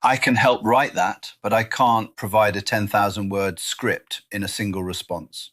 I can help write that, but I can't provide a 10,000 word script in a single response.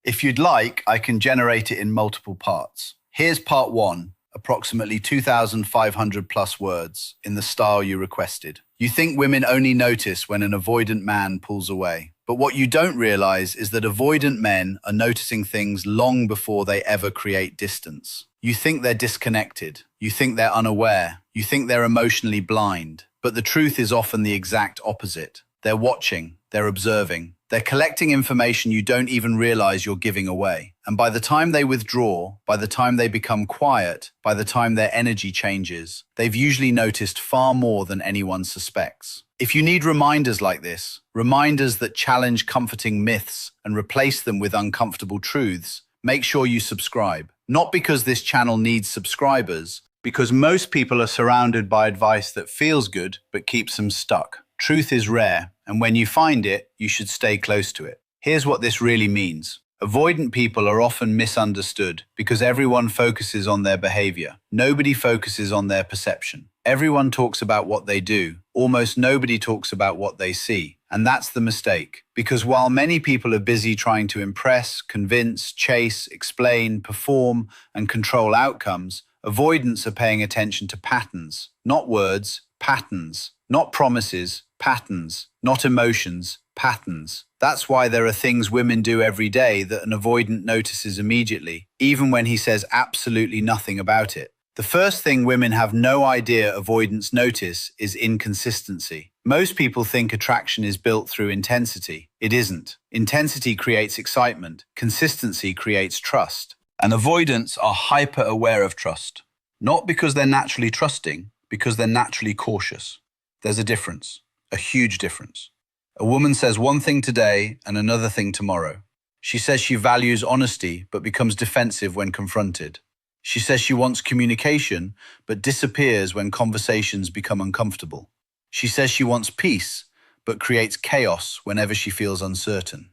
If you'd like, I can generate it in multiple parts. Here's part one, approximately 2,500 plus words in the style you requested. You think women only notice when an avoidant man pulls away. But what you don't realize is that avoidant men are noticing things long before they ever create distance. You think they're disconnected. You think they're unaware. You think they're emotionally blind. But the truth is often the exact opposite. They're watching. They're observing. They're collecting information you don't even realize you're giving away. And by the time they withdraw, by the time they become quiet, by the time their energy changes, they've usually noticed far more than anyone suspects. If you need reminders like this, reminders that challenge comforting myths and replace them with uncomfortable truths, make sure you subscribe. Not because this channel needs subscribers, because most people are surrounded by advice that feels good but keeps them stuck. Truth is rare, and when you find it, you should stay close to it. Here's what this really means. Avoidant people are often misunderstood because everyone focuses on their behavior. Nobody focuses on their perception. Everyone talks about what they do. Almost nobody talks about what they see. And that's the mistake. Because while many people are busy trying to impress, convince, chase, explain, perform, and control outcomes, avoidants are paying attention to patterns, not words, patterns, not promises, patterns, not emotions, patterns. That's why there are things women do every day that an avoidant notices immediately, even when he says absolutely nothing about it. The first thing women have no idea avoidants notice is inconsistency. Most people think attraction is built through intensity. It isn't. Intensity creates excitement. Consistency creates trust. And avoidants are hyper-aware of trust. Not because they're naturally trusting, because they're naturally cautious. There's a difference, a huge difference. A woman says one thing today and another thing tomorrow. She says she values honesty but becomes defensive when confronted. She says she wants communication but disappears when conversations become uncomfortable. She says she wants peace but creates chaos whenever she feels uncertain.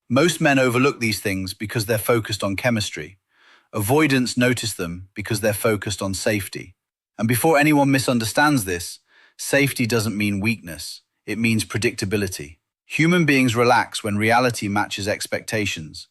Most men overlook these things because they're focused on chemistry. Avoidants notice them because they're focused on safety. And before anyone misunderstands this, safety doesn't mean weakness. It means predictability. Human beings relax when reality matches expectations.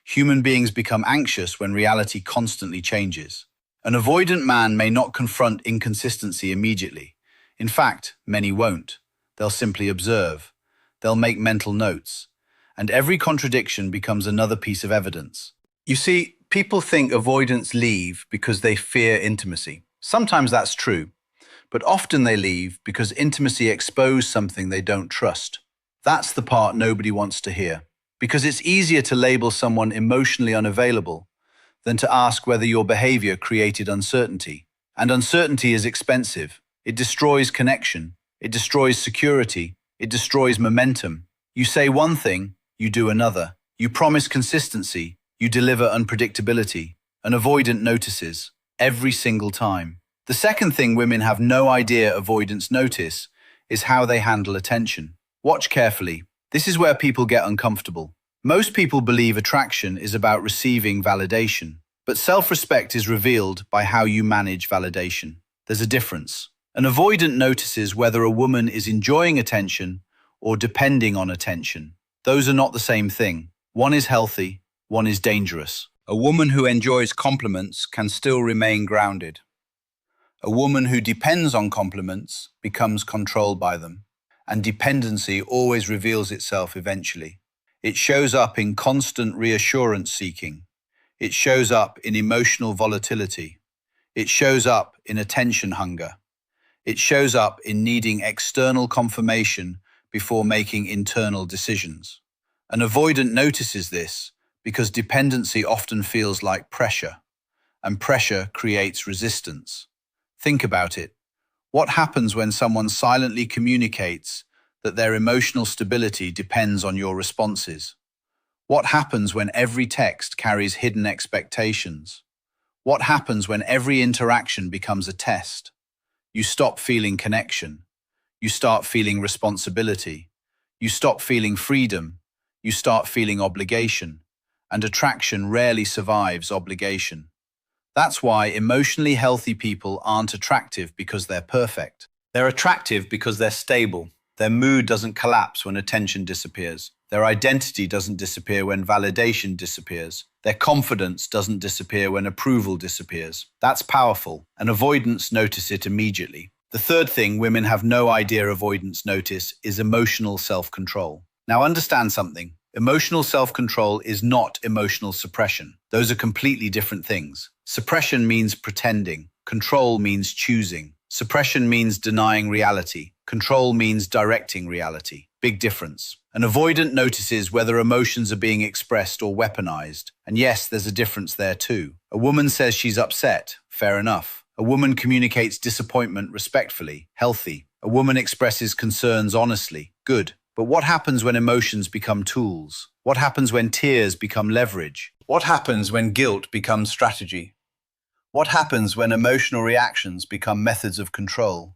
Human beings become anxious when reality constantly changes. An avoidant man may not confront inconsistency immediately. In fact, many won't. They'll simply observe. They'll make mental notes. And every contradiction becomes another piece of evidence. You see, people think avoidants leave because they fear intimacy. Sometimes that's true. But often they leave because intimacy exposed something they don't trust. That's the part nobody wants to hear. Because it's easier to label someone emotionally unavailable than to ask whether your behavior created uncertainty. And uncertainty is expensive. It destroys connection. It destroys security. It destroys momentum. You say one thing, you do another. You promise consistency. You deliver unpredictability. An avoidant notices every single time. The second thing women have no idea avoidants notice is how they handle attention. Watch carefully. This is where people get uncomfortable. Most people believe attraction is about receiving validation, but self-respect is revealed by how you manage validation. There's a difference. An avoidant notices whether a woman is enjoying attention or depending on attention. Those are not the same thing. One is healthy, one is dangerous. A woman who enjoys compliments can still remain grounded. A woman who depends on compliments becomes controlled by them, and dependency always reveals itself eventually. It shows up in constant reassurance seeking. It shows up in emotional volatility. It shows up in attention hunger. It shows up in needing external confirmation before making internal decisions. An avoidant notices this because dependency often feels like pressure, and pressure creates resistance. Think about it. What happens when someone silently communicates that their emotional stability depends on your responses? What happens when every text carries hidden expectations? What happens when every interaction becomes a test? You stop feeling connection. You start feeling responsibility. You stop feeling freedom. You start feeling obligation. And attraction rarely survives obligation. That's why emotionally healthy people aren't attractive because they're perfect. They're attractive because they're stable. Their mood doesn't collapse when attention disappears. Their identity doesn't disappear when validation disappears. Their confidence doesn't disappear when approval disappears. That's powerful, and avoidants notice it immediately. The third thing women have no idea avoidants notice is emotional self-control. Now understand something. Emotional self-control is not emotional suppression. Those are completely different things. Suppression means pretending. Control means choosing. Suppression means denying reality. Control means directing reality. Big difference. An avoidant notices whether emotions are being expressed or weaponized. And yes, there's a difference there too. A woman says she's upset. Fair enough. A woman communicates disappointment respectfully. Healthy. A woman expresses concerns honestly. Good. But what happens when emotions become tools? What happens when tears become leverage? What happens when guilt becomes strategy? What happens when emotional reactions become methods of control?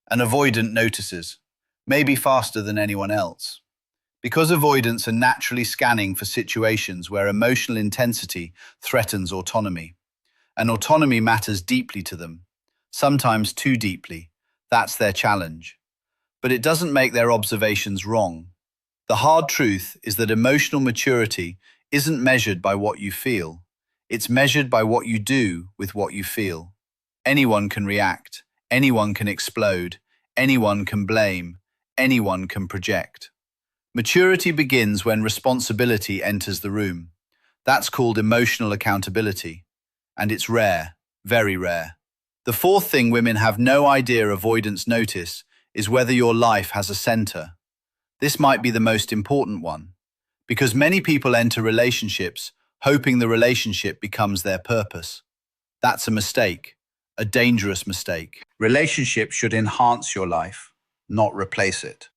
An avoidant notices, maybe faster than anyone else. Because avoidants are naturally scanning for situations where emotional intensity threatens autonomy. And autonomy matters deeply to them, sometimes too deeply. That's their challenge. But it doesn't make their observations wrong. The hard truth is that emotional maturity isn't measured by what you feel. It's measured by what you do with what you feel. Anyone can react. Anyone can explode. Anyone can blame. Anyone can project. Maturity begins when responsibility enters the room. That's called emotional accountability. And it's rare, very rare. The fourth thing women have no idea avoidants notice is whether your life has a center. This might be the most important one, because many people enter relationships hoping the relationship becomes their purpose. That's a mistake, a dangerous mistake. Relationships should enhance your life, not replace it.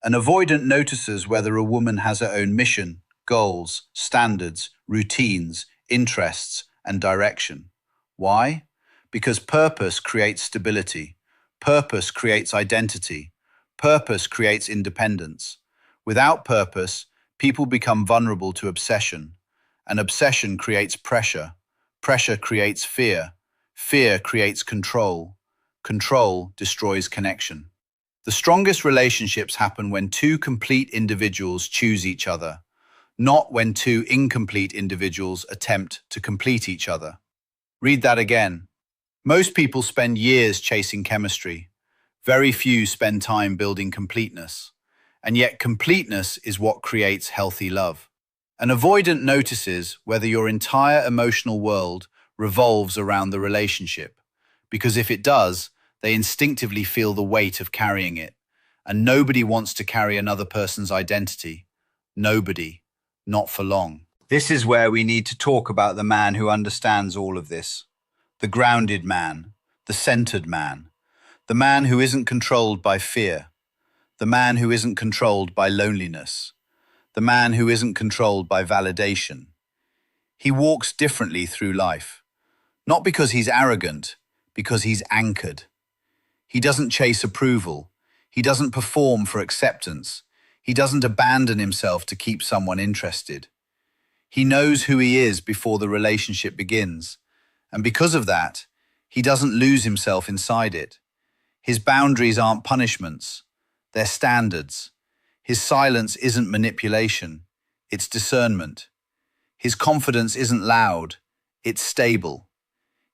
An avoidant notices whether a woman has her own mission, goals, standards, routines, interests, and direction. Why? Because purpose creates stability. Purpose creates identity. Purpose creates independence. Without purpose, people become vulnerable to obsession. And obsession creates pressure. Pressure creates fear. Fear creates control. Control destroys connection. The strongest relationships happen when two complete individuals choose each other, not when two incomplete individuals attempt to complete each other. Read that again. Most people spend years chasing chemistry. Very few spend time building completeness. And yet completeness is what creates healthy love. An avoidant notices whether your entire emotional world revolves around the relationship, because if it does, they instinctively feel the weight of carrying it. And nobody wants to carry another person's identity. Nobody. Not for long. This is where we need to talk about the man who understands all of this. The grounded man, the centered man, the man who isn't controlled by fear, the man who isn't controlled by loneliness, the man who isn't controlled by validation. He walks differently through life, not because he's arrogant, because he's anchored. He doesn't chase approval. He doesn't perform for acceptance. He doesn't abandon himself to keep someone interested. He knows who he is before the relationship begins. And because of that, he doesn't lose himself inside it. His boundaries aren't punishments, they're standards. His silence isn't manipulation, it's discernment. His confidence isn't loud, it's stable.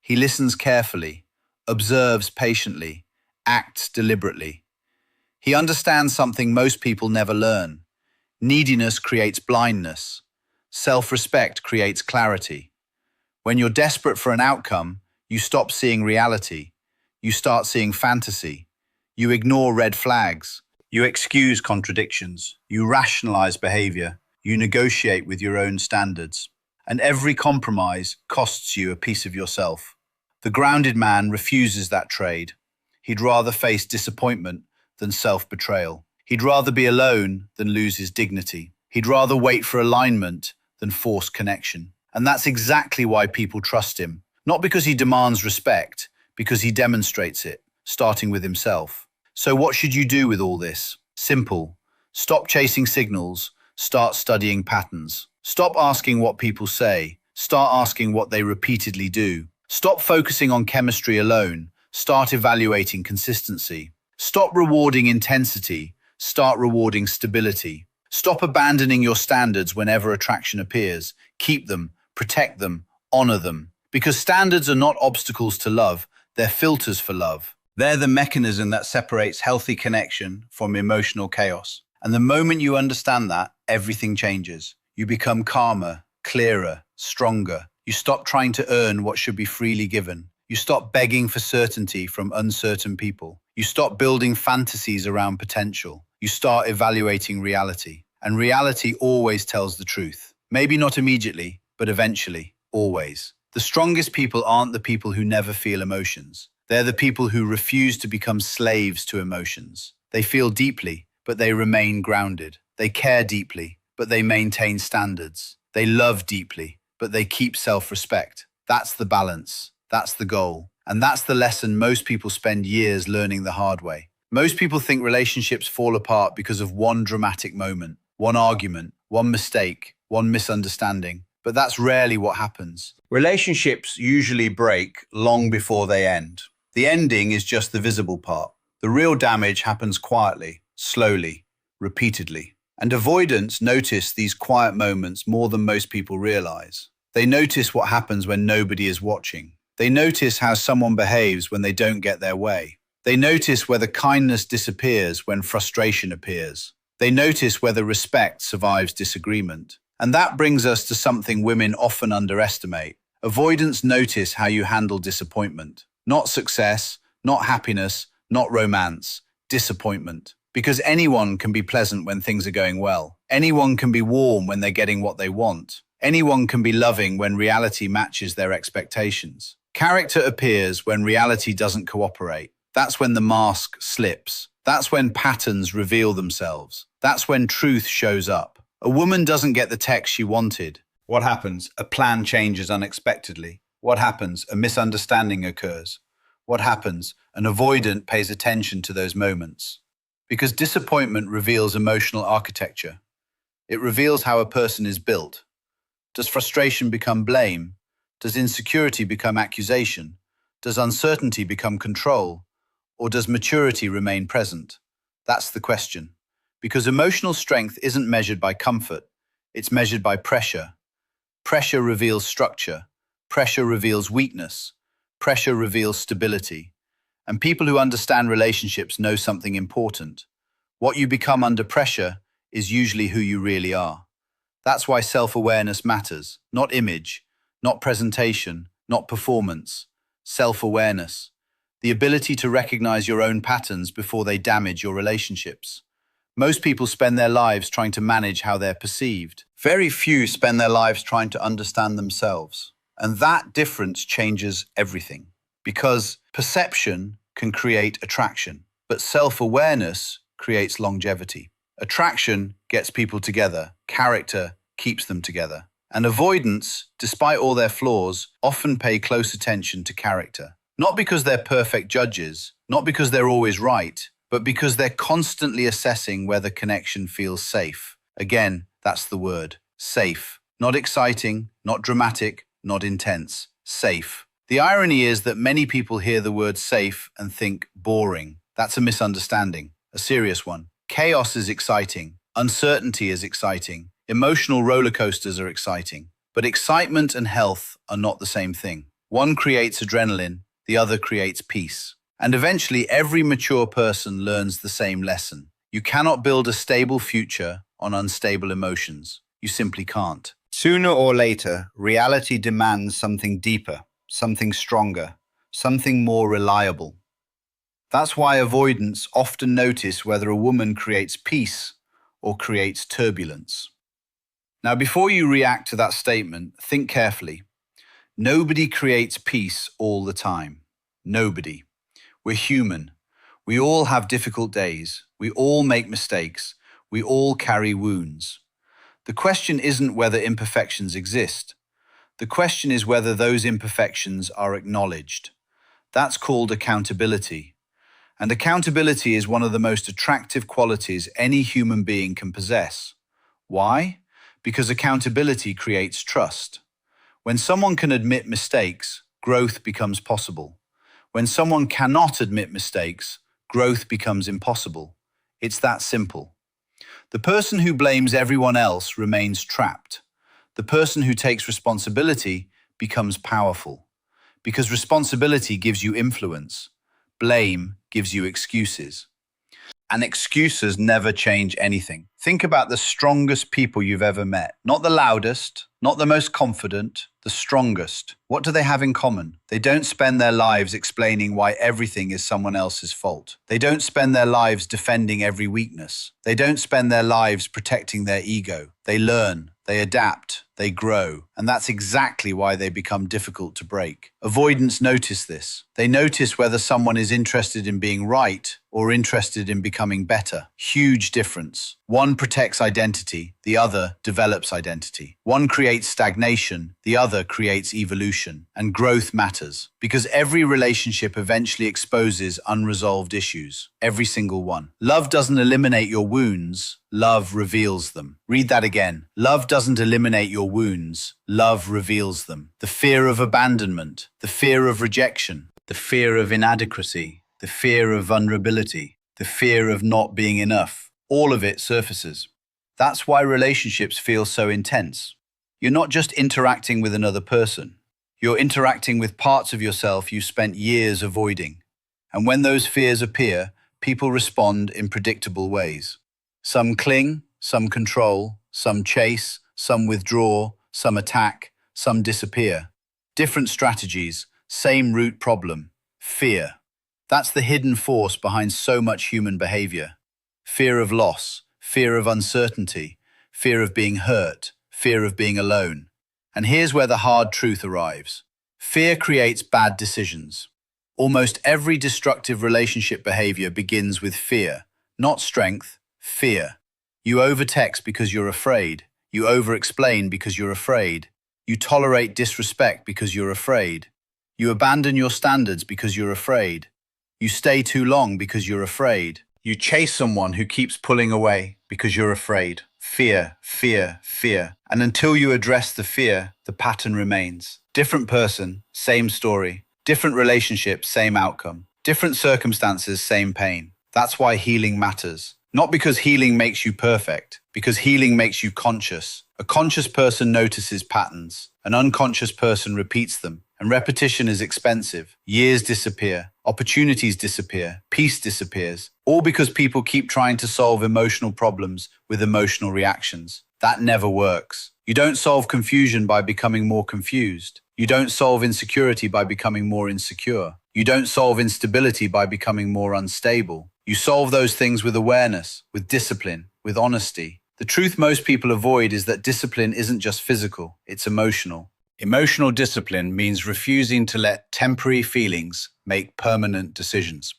He listens carefully, observes patiently, acts deliberately. He understands something most people never learn. Neediness creates blindness. Self-respect creates clarity. When you're desperate for an outcome, you stop seeing reality. You start seeing fantasy. You ignore red flags. You excuse contradictions. You rationalize behavior. You negotiate with your own standards. And every compromise costs you a piece of yourself. The grounded man refuses that trade. He'd rather face disappointment than self-betrayal. He'd rather be alone than lose his dignity. He'd rather wait for alignment than force connection. And that's exactly why people trust him. Not because he demands respect, because he demonstrates it, starting with himself. So what should you do with all this? Simple. Stop chasing signals. Start studying patterns. Stop asking what people say. Start asking what they repeatedly do. Stop focusing on chemistry alone. Start evaluating consistency. Stop rewarding intensity, start rewarding stability. Stop abandoning your standards whenever attraction appears. Keep them, protect them, honor them. Because standards are not obstacles to love, they're filters for love. They're the mechanism that separates healthy connection from emotional chaos. And the moment you understand that, everything changes. You become calmer, clearer, stronger. You stop trying to earn what should be freely given. You stop begging for certainty from uncertain people. You stop building fantasies around potential. You start evaluating reality. And reality always tells the truth. Maybe not immediately, but eventually, always. The strongest people aren't the people who never feel emotions. They're the people who refuse to become slaves to emotions. They feel deeply, but they remain grounded. They care deeply, but they maintain standards. They love deeply, but they keep self-respect. That's the balance. That's the goal. And that's the lesson most people spend years learning the hard way. Most people think relationships fall apart because of one dramatic moment, one argument, one mistake, one misunderstanding. But that's rarely what happens. Relationships usually break long before they end. The ending is just the visible part. The real damage happens quietly, slowly, repeatedly. And avoidants notice these quiet moments more than most people realize. They notice what happens when nobody is watching. They notice how someone behaves when they don't get their way. They notice whether kindness disappears when frustration appears. They notice whether respect survives disagreement. And that brings us to something women often underestimate. Avoidants notice how you handle disappointment. Not success, not happiness, not romance, disappointment. Because anyone can be pleasant when things are going well. Anyone can be warm when they're getting what they want. Anyone can be loving when reality matches their expectations. Character appears when reality doesn't cooperate. That's when the mask slips. That's when patterns reveal themselves. That's when truth shows up. A woman doesn't get the text she wanted. What happens? A plan changes unexpectedly. What happens? A misunderstanding occurs. What happens? An avoidant pays attention to those moments. Because disappointment reveals emotional architecture. It reveals how a person is built. Does frustration become blame? Does insecurity become accusation? Does uncertainty become control? Or does maturity remain present? That's the question. Because emotional strength isn't measured by comfort, it's measured by pressure. Pressure reveals structure. Pressure reveals weakness. Pressure reveals stability. And people who understand relationships know something important. What you become under pressure is usually who you really are. That's why self-awareness matters. Not image, not presentation, not performance. Self-awareness. The ability to recognize your own patterns before they damage your relationships. Most people spend their lives trying to manage how they're perceived. Very few spend their lives trying to understand themselves. And that difference changes everything. Because perception can create attraction, but self-awareness creates longevity. Attraction gets people together. Character keeps them together. And avoidants, despite all their flaws, often pay close attention to character. Not because they're perfect judges, not because they're always right, but because they're constantly assessing whether connection feels safe. Again, that's the word, safe. Not exciting, not dramatic, not intense. Safe. The irony is that many people hear the word safe and think boring. That's a misunderstanding, a serious one. Chaos is exciting. Uncertainty is exciting. Emotional roller coasters are exciting. But excitement and health are not the same thing. One creates adrenaline, the other creates peace. And eventually, every mature person learns the same lesson. You cannot build a stable future on unstable emotions. You simply can't. Sooner or later, reality demands something deeper, something stronger, something more reliable. That's why avoidants often notice whether a woman creates peace or creates turbulence. Now, before you react to that statement, think carefully. Nobody creates peace all the time. Nobody. We're human. We all have difficult days. We all make mistakes. We all carry wounds. The question isn't whether imperfections exist. The question is whether those imperfections are acknowledged. That's called accountability. And accountability is one of the most attractive qualities any human being can possess. Why? Because accountability creates trust. When someone can admit mistakes, growth becomes possible. When someone cannot admit mistakes, growth becomes impossible. It's that simple. The person who blames everyone else remains trapped. The person who takes responsibility becomes powerful. Because responsibility gives you influence. Blame gives you excuses. And excuses never change anything. Think about the strongest people you've ever met. Not the loudest, not the most confident, the strongest. What do they have in common? They don't spend their lives explaining why everything is someone else's fault. They don't spend their lives defending every weakness. They don't spend their lives protecting their ego. They learn, they adapt, they grow. And that's exactly why they become difficult to break. Avoidants notice this. They notice whether someone is interested in being right or interested in becoming better. Huge difference. One protects identity, the other develops identity. One creates stagnation, the other creates evolution. And growth matters, because every relationship eventually exposes unresolved issues. Every single one. Love doesn't eliminate your wounds, love reveals them. Read that again. Love doesn't eliminate your wounds, love reveals them. The fear of abandonment, the fear of rejection, the fear of inadequacy, the fear of vulnerability, the fear of not being enough. All of it surfaces. That's why relationships feel so intense. You're not just interacting with another person. You're interacting with parts of yourself you spent years avoiding. And when those fears appear, people respond in predictable ways. Some cling, some control, some chase, some withdraw, some attack, some disappear. Different strategies, same root problem: fear. That's the hidden force behind so much human behavior. Fear of loss, fear of uncertainty, fear of being hurt, fear of being alone. And here's where the hard truth arrives. Fear creates bad decisions. Almost every destructive relationship behavior begins with fear, not strength, fear. You overtext because you're afraid. You over-explain because you're afraid. You tolerate disrespect because you're afraid. You abandon your standards because you're afraid. You stay too long because you're afraid. You chase someone who keeps pulling away because you're afraid. Fear, fear, fear. And until you address the fear, the pattern remains. Different person, same story. Different relationship, same outcome. Different circumstances, same pain. That's why healing matters. Not because healing makes you perfect, because healing makes you conscious. A conscious person notices patterns. An unconscious person repeats them. And repetition is expensive. Years disappear. Opportunities disappear. Peace disappears. All because people keep trying to solve emotional problems with emotional reactions. That never works. You don't solve confusion by becoming more confused. You don't solve insecurity by becoming more insecure. You don't solve instability by becoming more unstable. You solve those things with awareness, with discipline, with honesty. The truth most people avoid is that discipline isn't just physical, it's emotional. Emotional discipline means refusing to let temporary feelings make permanent decisions.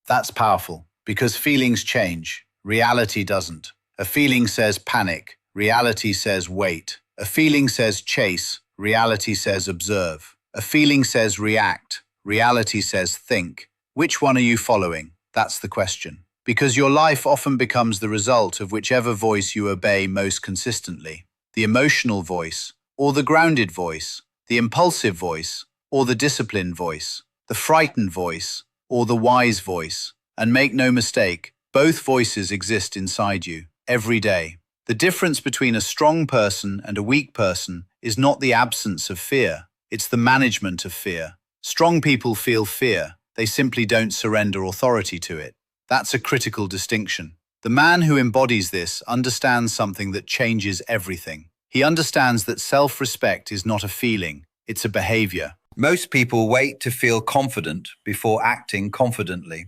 That's powerful, because feelings change. Reality doesn't. A feeling says panic. Reality says wait. A feeling says chase. Reality says observe. A feeling says react. Reality says think. Which one are you following? That's the question. Because your life often becomes the result of whichever voice you obey most consistently. The emotional voice, or the grounded voice, the impulsive voice, or the disciplined voice, the frightened voice, or the wise voice. And make no mistake, both voices exist inside you, every day. The difference between a strong person and a weak person is not the absence of fear, it's the management of fear. Strong people feel fear, they simply don't surrender authority to it. That's a critical distinction. The man who embodies this understands something that changes everything. He understands that self-respect is not a feeling, it's a behavior. Most people wait to feel confident before acting confidently.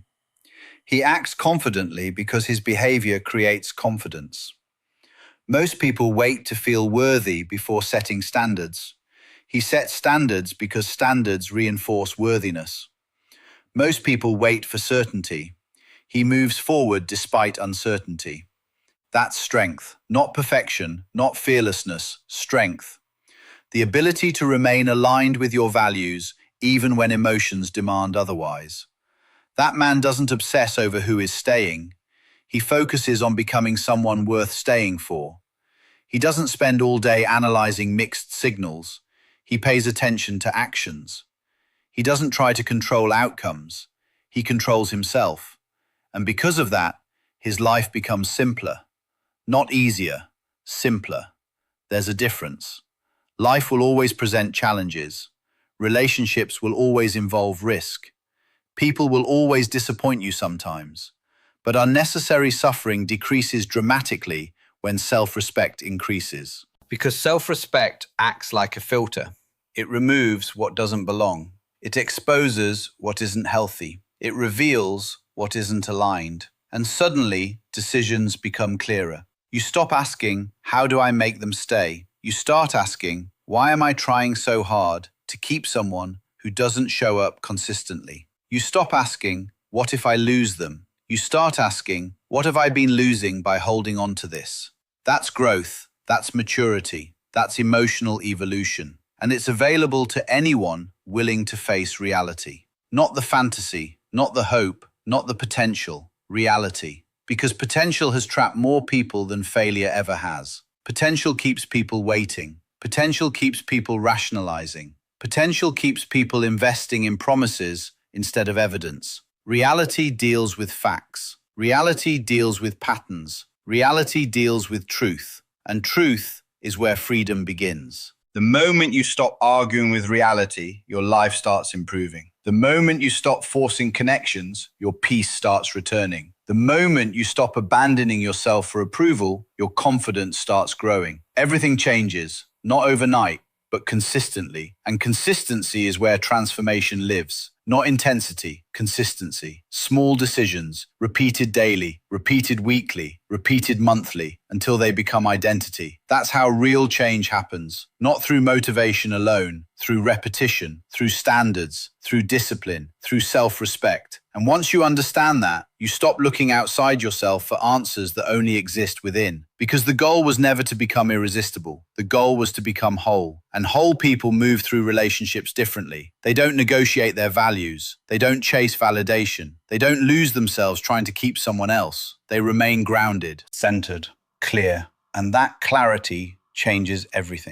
He acts confidently because his behavior creates confidence. Most people wait to feel worthy before setting standards. He sets standards because standards reinforce worthiness. Most people wait for certainty. He moves forward despite uncertainty. That's strength, not perfection, not fearlessness, strength. The ability to remain aligned with your values even when emotions demand otherwise. That man doesn't obsess over who is staying. He focuses on becoming someone worth staying for. He doesn't spend all day analyzing mixed signals. He pays attention to actions. He doesn't try to control outcomes. He controls himself. And because of that, his life becomes simpler. Not easier, simpler. There's a difference. Life will always present challenges. Relationships will always involve risk. People will always disappoint you sometimes. But unnecessary suffering decreases dramatically when self-respect increases. Because self-respect acts like a filter. It removes what doesn't belong. It exposes what isn't healthy. It reveals what isn't aligned. And suddenly, decisions become clearer. You stop asking, how do I make them stay? You start asking, why am I trying so hard to keep someone who doesn't show up consistently? You stop asking, what if I lose them? You start asking, what have I been losing by holding on to this? That's growth, that's maturity, that's emotional evolution. And it's available to anyone willing to face reality. Not the fantasy, not the hope, not the potential, reality. Because potential has trapped more people than failure ever has. Potential keeps people waiting. Potential keeps people rationalizing. Potential keeps people investing in promises instead of evidence. Reality deals with facts. Reality deals with patterns. Reality deals with truth. And truth is where freedom begins. The moment you stop arguing with reality, your life starts improving. The moment you stop forcing connections, your peace starts returning. The moment you stop abandoning yourself for approval, your confidence starts growing. Everything changes, not overnight, but consistently. And consistency is where transformation lives. Not intensity, consistency. Small decisions, repeated daily, repeated weekly, repeated monthly, until they become identity. That's how real change happens. Not through motivation alone, through repetition, through standards, through discipline, through self-respect. And once you understand that, you stop looking outside yourself for answers that only exist within. Because the goal was never to become irresistible. The goal was to become whole. And whole people move through relationships differently. They don't negotiate their values. They don't chase validation. They don't lose themselves trying to keep someone else. They remain grounded, centered, clear. And that clarity changes everything.